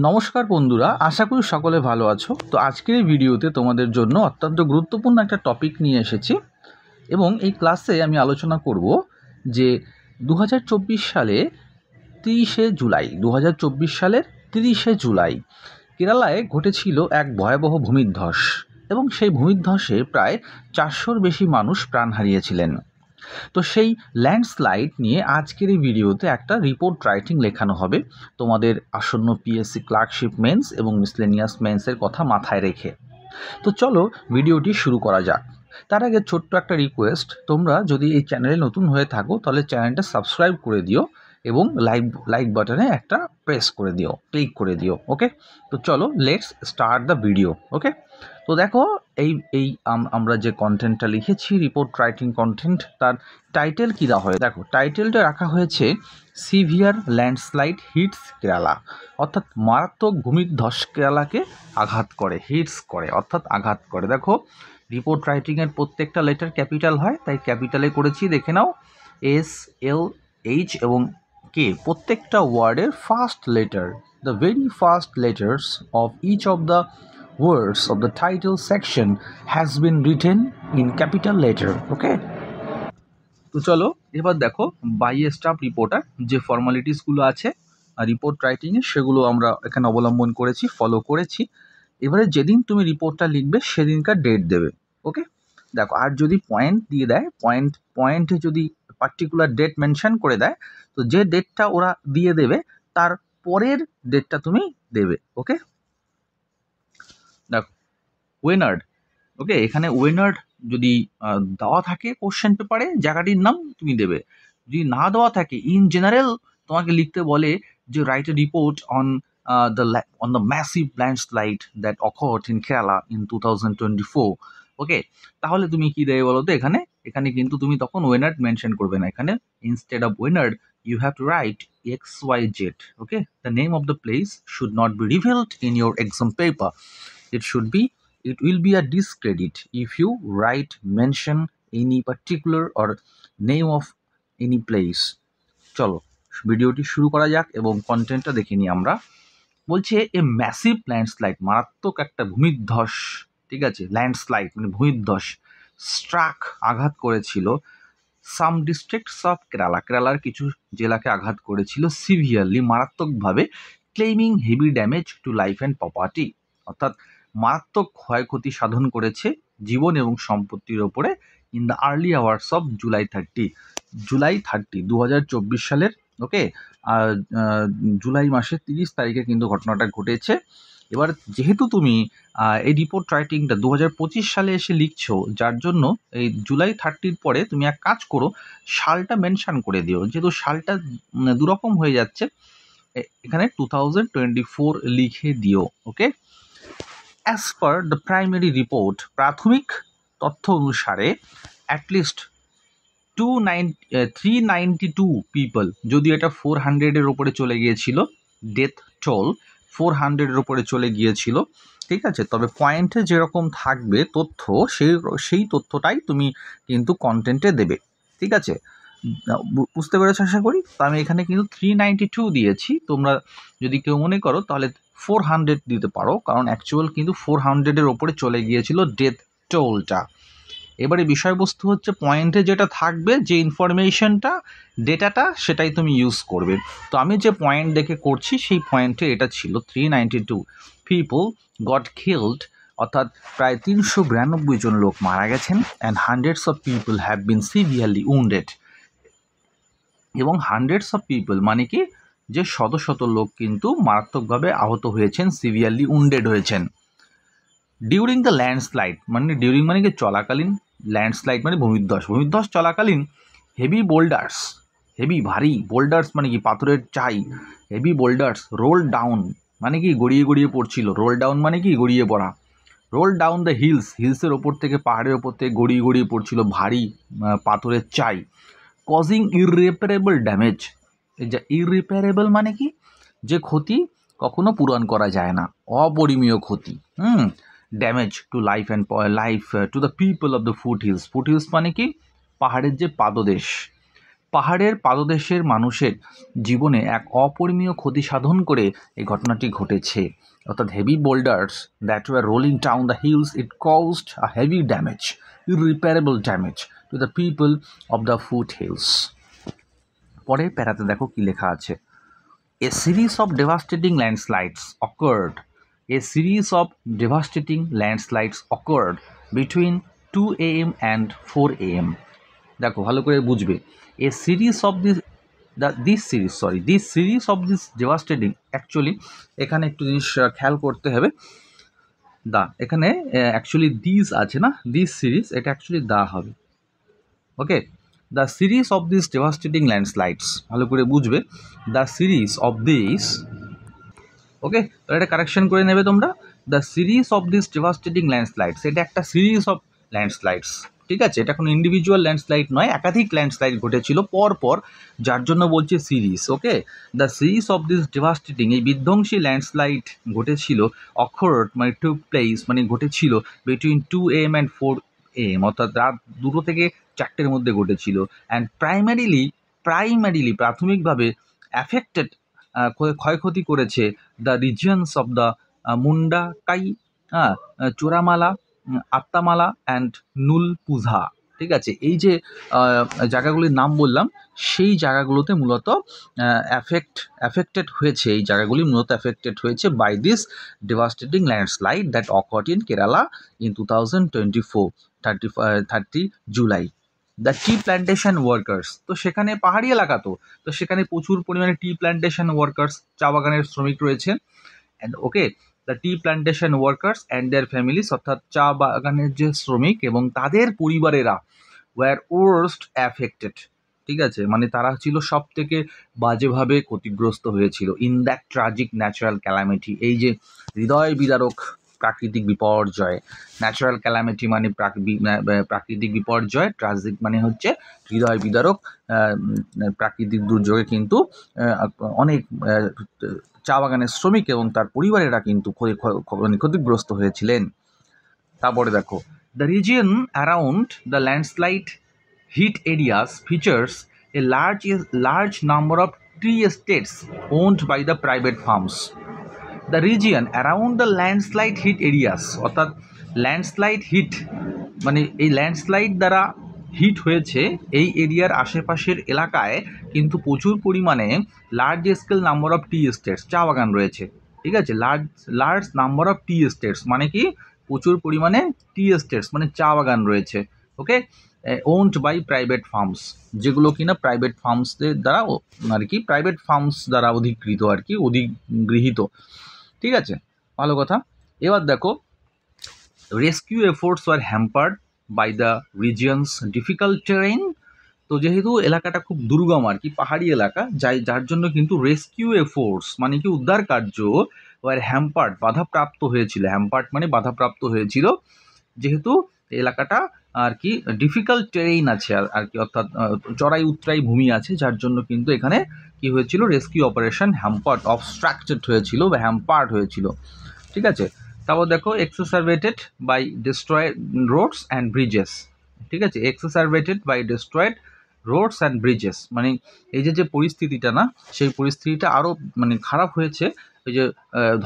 নমস্কার বন্ধুরা, আশা করি সকলে ভালো আছো। তো আজকের এই ভিডিওতে তোমাদের জন্য অত্যন্ত গুরুত্বপূর্ণ একটা টপিক নিয়ে এসেছি এবং এই ক্লাসে আমি আলোচনা করব যে 2024 সালে 30শে জুলাই 2024 সালের 30শে জুলাই কেরালায় ঘটেছিল এক ভয়াবহ ভূমিধ্বস এবং সেই ভূমিধ্বসে প্রায় 400-র বেশি মানুষ প্রাণ হারিয়েছিলেন। তো সেই ল্যান্ডস্লাইড নিয়ে আজকের এই ভিডিওতে একটা রিপোর্ট রাইটিং লেখানো হবে তোমাদের আসন্ন পিএসসি ক্লার্কশিপ মেন্স এবং মিসলেনিয়াস মেন্সের কথা মাথায় রেখে। তো চলো ভিডিওটি শুরু করা যাক। তার আগে ছোট্ট একটা রিকোয়েস্ট, তোমরা যদি এই চ্যানেলে নতুন হয়ে থাকো তাহলে চ্যানেলটা সাবস্ক্রাইব করে দিও এবং লাইক বাটনে একটা প্রেস করে দিও, ক্লিক করে দিও। ওকে, তো চলো লেটস স্টার্ট দ্য ভিডিও। ওকে, তো দেখো এই আমরা যে কন্টেন্টটা লিখেছি রিপোর্ট রাইটিং কন্টেন্ট, তার টাইটেল কী দেওয়া হয় দেখো, টাইটেলটা রাখা হয়েছে সিভিয়ার ল্যান্ডস্লাইড হিটস কেরালা, অর্থাৎ মারাত্মক ভূমিধ্বস কেরালাকে আঘাত করে, হিটস করে অর্থাৎ আঘাত করে। দেখো রিপোর্ট রাইটিংয়ের প্রত্যেকটা লেটার ক্যাপিটাল হয়, তাই ক্যাপিটালে করেছি, দেখে নাও। এস, এল, এইচ এবং কে, প্রত্যেকটা ওয়ার্ডের first letter, the very first letters of each of the words of the title section has been written in capital letter. ওকে, তো চলো এবার দেখো বাই এ স্টাফ রিপোর্টার যে ফর্মালিটিসগুলো আছে রিপোর্ট রাইটিংয়ে সেগুলো আমরা এখানে অবলম্বন করেছি, ফলো করেছি। এবারে যেদিন তুমি রিপোর্টটা লিখবে সেদিনকার ডেট দেবে। ওকে, দেখো আর যদি পয়েন্ট দিয়ে দেয়, পয়েন্টে যদি পার্টিকুলার ডেট মেনশন করে দেয়, তো যে ডেটটা ওরা দিয়ে দেবে তার পরের ডেটটা তুমি দেবে। ওকে, দেখো ওয়েনার্ড, ওকে, এখানে ওয়েনার্ড যদি দেওয়া থাকে কোশ্চেন পেপারে জায়গাটির নাম তুমি দেবে, যদি না দেওয়া থাকে ইন জেনারেল তোমাকে লিখতে বলে যে write a report on the massive landslide that occurred in Kerala in 2024। ওকে, তাহলে তুমি কি দেবে বলো তো, এখানে কিন্তু তুমি তখন ওয়েনার্ড মেনশন করবে না। এখানে ইনস্টেড অফ ওয়েনার্ড you have to write XYZ. Okay, the name of the place should not be revealed in your exam paper. It will be a discredit if you mention any particular or name of any place. চলো ভিডিওটি শুরু করা যাক এবং কন্টেন্টটা দেখে নিই আমরা। বলছে এ ম্যাসিভ ল্যান্ডস্লাইড, মারাত্মক একটা ভূমিধ্বস, ঠিক আছে, ল্যান্ডস্লাইড মানে ভূমিধ্বস, স্ট্রাক আঘাত করেছিল সাম ডিস্ট্রিক্টস অফ কেরালা, কেরালার কিছু জেলাকে আঘাত করেছিল সিভিয়ারলি, মারাত্মকভাবে, ক্লেইমিং heavy damage to life and property, অর্থাৎ মারাত্মক ক্ষয়ক্ষতি সাধন করেছে জীবন এবং সম্পত্তির ওপরে in the early hours of July 30, 2024 সালের। ওকে, জুলাই মাসের 30 তারিখে কিন্তু ঘটনাটা ঘটেছে। এবার যেহেতু তুমি এই রিপোর্ট রাইটিংটা 2025 সালে এসে লিখছো, যার জন্য এই জুলাই 30-র পরে তুমি এক কাজ করো, সালটা মেনশন করে দিও, যেহেতু সালটা দুরকম হয়ে যাচ্ছে, এখানে 2024 লিখে দিও। Okay, as per the primary report, প্রাথমিক তথ্য অনুসারে অ্যাটলিস্ট 392 পিপল, যদি এটা 400-এর ওপরে চলে গিয়েছিল, ডেথ টোল 400-এর ওপরে চলে গিয়েছিল, ঠিক আছে। তবে পয়েন্টে যেরকম থাকবে তথ্য, সেই তথ্যটাই তুমি কিন্তু কন্টেন্টে দেবে, ঠিক আছে। বুঝতে পেরেছো আশা করি। তো আমি এখানে কিন্তু 392 দিয়েছি, তোমরা যদি কেউ মনে করো তাহলে 400 দিতে পারো, কারণ অ্যাকচুয়াল কিন্তু 400-এর ওপরে চলে গিয়েছিল ডেথ টোলটা। এবারে বিষয়বস্তু হচ্ছে পয়েন্টে যেটা থাকবে, যে ইনফরমেশনটা, ডেটাটা, সেটাই তুমি ইউজ করবে। তো আমি যে পয়েন্ট দেখে করছি সেই পয়েন্টে এটা ছিল 392 পিপল গট কিল্ড, অর্থাৎ প্রায় 392 জন লোক মারা গেছেন, and hundreds of people have been severely wounded, এবং হান্ড্রেডস অফ পিপল মানে কি, যে শত শত লোক কিন্তু মারাত্মকভাবে আহত হয়েছেন, সিভিয়ারলি উন্ডেড হয়েছেন। ডিউরিং দ্য ল্যান্ডস্লাইড, মানে ডিউরিং মানে কি চলাকালীন, ল্যান্ডস্লাইড মানে ভূমিধ্বস চলাকালীন, হেভি বোল্ডার্স, হেভি ভারী বোল্ডার্স মানে কি পাথরের চাই, হেভি বোল্ডার্স রোল ডাউন মানে কি গড়িয়ে গড়িয়ে পড়ছিল, রোল ডাউন মানে কি গড়িয়ে পড়া, রোল ডাউন দ্য হিলসের ওপর থেকে, পাহাড়ের ওপর থেকে গড়িয়ে গড়িয়ে পড়ছিল ভারী পাথরের চাই, কজিং ইররিপারেবল ড্যামেজ। ইররিপারেবল মানে কি, যে ক্ষতি কখনো পূরণ করা যায় না, অপরিমেয় ক্ষতি। Damage to life and two the people of the foot hills মানে কি পাহাড়ের যে পাদদেশ, পাহাড়ের পাদদেশের মানুষের জীবনে এক অপরিমেয় ক্ষতি সাধন করে এই ঘটনাটি ঘটেছে। অর্থাৎ heavy boulders that were rolling down the hills, it caused a heavy damage, irreparable damage to the people of the foothills. পরের প্যারাতে দেখো কি লেখা আছে। A series of devastating landslides occurred. A series of devastating landslides occurred between 2 a.m. and 4 a.m. দেখো ভালো করে বুঝবে। A series of this series of this devastating, actually এখানে একটু জিনিস খেয়াল করতে হবে। এখানে অ্যাকচুয়ালি দিস আছে না, দিস সিরিজ, এটা অ্যাকচুয়ালি হবে। Okay, the series of this devastating landslides, ভালো করে বুঝবে। The series of this, okay, এটা কারেকশন করে নেবে তোমরা। The series of this devastating landslides, এটা একটা সিরিজ অফ ল্যান্ডস্লাইডস, ঠিক আছে? এটা কোনো ইন্ডিভিজুয়াল ল্যান্ডস্লাইড নয়, একাধিক ল্যান্ডস্লাইড ঘটেছিল পর, যার জন্য বলছে series. Okay, the series of this devastating, এই বিধ্বংসী ল্যান্ডস্লাইড ঘটেছিল, অকার্ড মানে টুক প্লেস মানে ঘটেছিল বিটুইন 2 AM and 4 AM, অর্থাৎ রাত 2টো থেকে 4টের মধ্যে ঘটেছিল। অ্যান্ড প্রাইমারিলি প্রাথমিকভাবে অ্যাফেক্টেড, ক্ষয়ক্ষতি করেছে the regions of the Mundakkai, Chooralmala, Attamala and Noolpuzha, ঠিক আছে? এই যে জায়গাগুলির নাম বললাম, সেই জায়গাগুলোতে মূলত অ্যাফেক্টেড হয়েছে, এই জায়গাগুলি মূলত অ্যাফেক্টেড হয়েছে by this devastating landslide that occurred in Kerala in 2024 30 July. The tea plantation workers, তো সেখানে পাহাড়ি এলাকা, তো সেখানে প্রচুর পরিমাণে টি প্ল্যান্টেশন ওয়ার্কার্স, চা বাগানের শ্রমিক রয়েছে। And okay, the tea plantation workers and their families, অর্থাৎ চা বাগানের যে শ্রমিক এবং তাদের পরিবারেরা, ওয়ার ওয়ার্স্ট অ্যাফেক্টেড, ঠিক আছে? মানে তারা ছিল সব থেকে বাজেভাবে ক্ষতিগ্রস্ত হয়েছিল in that tragic natural calamity, এই যে হৃদয় বিদারক প্রাকৃতিক বিপর্যয়। ন্যাচারাল ক্যালামিটি মানে প্রাকৃতিক বিপর্যয়, ট্রাজিক মানে হচ্ছে হৃদয় বিদারক প্রাকৃতিক দুর্যোগে কিন্তু অনেক চা বাগানের শ্রমিক এবং তার পরিবারেরা কিন্তু ক্ষতিগ্রস্ত হয়েছিলেন। তারপরে দেখো, the region around the landslide hit areas features a large number of tea estates owned by the private farms. The region around the landslide hit areas, অর্থাৎ ল্যান্ডস্লাইড হিট মানে এই ল্যান্ডস্লাইড দ্বারা হিট হয়েছে এই এরিয়ার আশেপাশের এলাকায় কিন্তু প্রচুর পরিমাণে large scale number of T estates, চা বাগান রয়েছে, ঠিক আছে? Large number of T estates মানে কি, প্রচুর পরিমাণে টি এস্টেটস মানে চা বাগান রয়েছে। ওকে, ওন্ড বাই প্রাইভেট ফার্মস, যেগুলো কিনা প্রাইভেট ফার্মসদের দ্বারা আর কি, প্রাইভেট ফার্মস দ্বারা অধিকৃত আর কি, অধিগৃহীত, ঠিক আছে? ভালো কথা। এবার দেখো, rescue efforts were hampered by the region's difficult terrain. তো যেহেতু এলাকাটা খুব দুর্গম আর কি, পাহাড়ি এলাকা, যার জন্য কিন্তু রেস্কিউ এফোর্টস মানে কি উদ্ধার কার্য ওয়ার হ্যাম্পার্ড বাধাপ্রাপ্ত হয়েছিল। হ্যাম্পার্ড মানে বাধাপ্রাপ্ত হয়েছিল, যেহেতু এলাকাটা আর কি ডিফিকাল্ট টেরেইন আছে আর কি, অর্থাৎ চড়াই উতরাই ভূমি আছে, যার জন্য কিন্তু এখানে কি হয়েছিল, রেস্কিউ অপারেশন হ্যাম্পার্ড, অবস্ট্রাক্টেড হয়েছিল বা হ্যাম্পার্ড হয়েছিল, ঠিক আছে? তারপর দেখো, exacerbated by destroyed roads and bridges, ঠিক আছে? Exacerbated by destroyed roads and bridges মানে এই যে পরিস্থিতিটা না, সেই পরিস্থিতিটা আরও মানে খারাপ হয়েছে ওই যে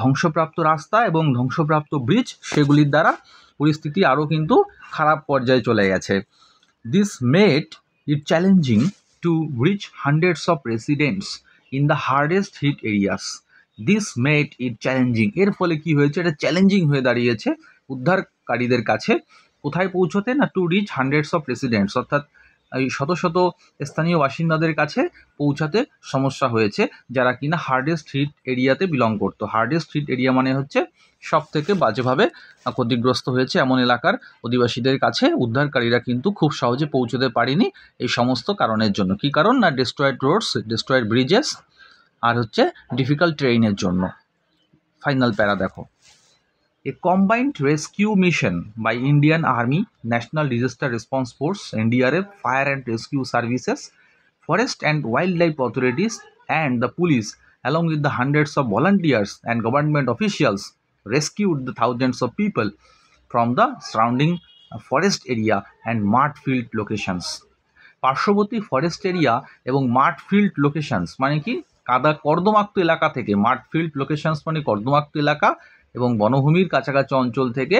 ধ্বংসপ্রাপ্ত রাস্তা এবং ধ্বংসপ্রাপ্ত ব্রিজ, সেগুলির দ্বারা পরিস্থিতি আরও কিন্তু খারাপ পর্যায়ে চলে গেছে। This made it challenging to reach hundreds of residents in the hardest hit areas. This made it challenging, এর ফলে কি হয়েছে, এটা চ্যালেঞ্জিং হয়ে দাঁড়িয়েছে উদ্ধারকারীদের কাছে কোথায় পৌঁছতে না, two reach hundreds of residents, অর্থাৎ এই শত শত স্থানীয় বাসিন্দাদের কাছে পৌঁছাতে সমস্যা হয়েছে, যারা কিনা হার্ডেস্ট হিট এরিয়াতে বিলং করতো। হার্ডেস্ট হিট এরিয়া মানে হচ্ছে সব থেকে বাজেভাবে ক্ষতিগ্রস্ত হয়েছে এমন এলাকার অধিবাসীদের কাছে উদ্ধারকারীরা কিন্তু খুব সহজে পৌঁছতে পারেনি এই সমস্ত কারণের জন্য। কি কারণ না, ডিস্ট্রয়েড রোডস, ডিস্ট্রয়েড ব্রিজেস, আর হচ্ছে ডিফিকাল্ট ট্রেইনের জন্য। ফাইনাল প্যারা দেখো, a combined rescue mission by Indian Army, National Disaster Response Force, NDRF, Fire and Rescue Services, Forest and Wildlife Authorities and the police, along with the hundreds of volunteers and government officials, rescued the thousands of people from the surrounding forest area and mud-filled locations. পার্শ্ববর্তী forest area এবং মাঠ field locations মানে কি কর্দমাক্ত এলাকা থেকে, মাঠ field locations মানে কর্দমাক্ত এলাকা এবং বনভূমির কাছাকাছি অঞ্চল থেকে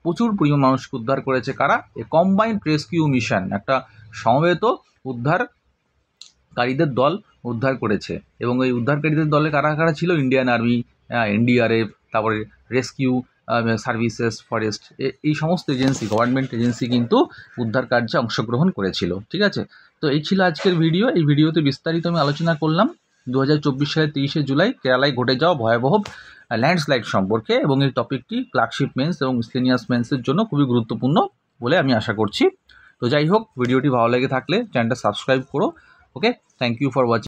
প্রচুর পরিমাণ মানুষকে উদ্ধার করেছে কারা? এ কম্বাইন্ড রেস্কিউ মিশন, একটা সমবেত উদ্ধারকারীদের দল উদ্ধার করেছে। এবং এই উদ্ধারকারীদের দলে কারা কারা ছিল? ইন্ডিয়ান আর্মি, এনডিআরএফ, তারপরে রেস্কিউ সার্ভিসেস, ফরেস্ট, এই সমস্ত এজেন্সি, গভর্নমেন্ট এজেন্সি কিন্তু উদ্ধার কার্যে অংশগ্রহণ করেছিল। ঠিক আছে, তো এই ছিল আজকের ভিডিও। এই ভিডিওতে বিস্তারিত আমি আলোচনা করলাম 2024 সালের 30শে জুলাই কেরালায় ঘটে যাওয়া ভয়াবহ ল্যান্ডস্লাইড সম্পর্কে, এবং এই টপিকটি ক্লার্কশিপ মেন্স এবং মিসলেনিয়াস মেন্সের জন্য খুবই গুরুত্বপূর্ণ বলে আমি আশা করছি। তো যাই হোক, ভিডিওটি ভালো লেগে থাকলে চ্যানেলটা সাবস্ক্রাইব করো। ওকে, থ্যাংক ইউ ফর ওয়াচিং।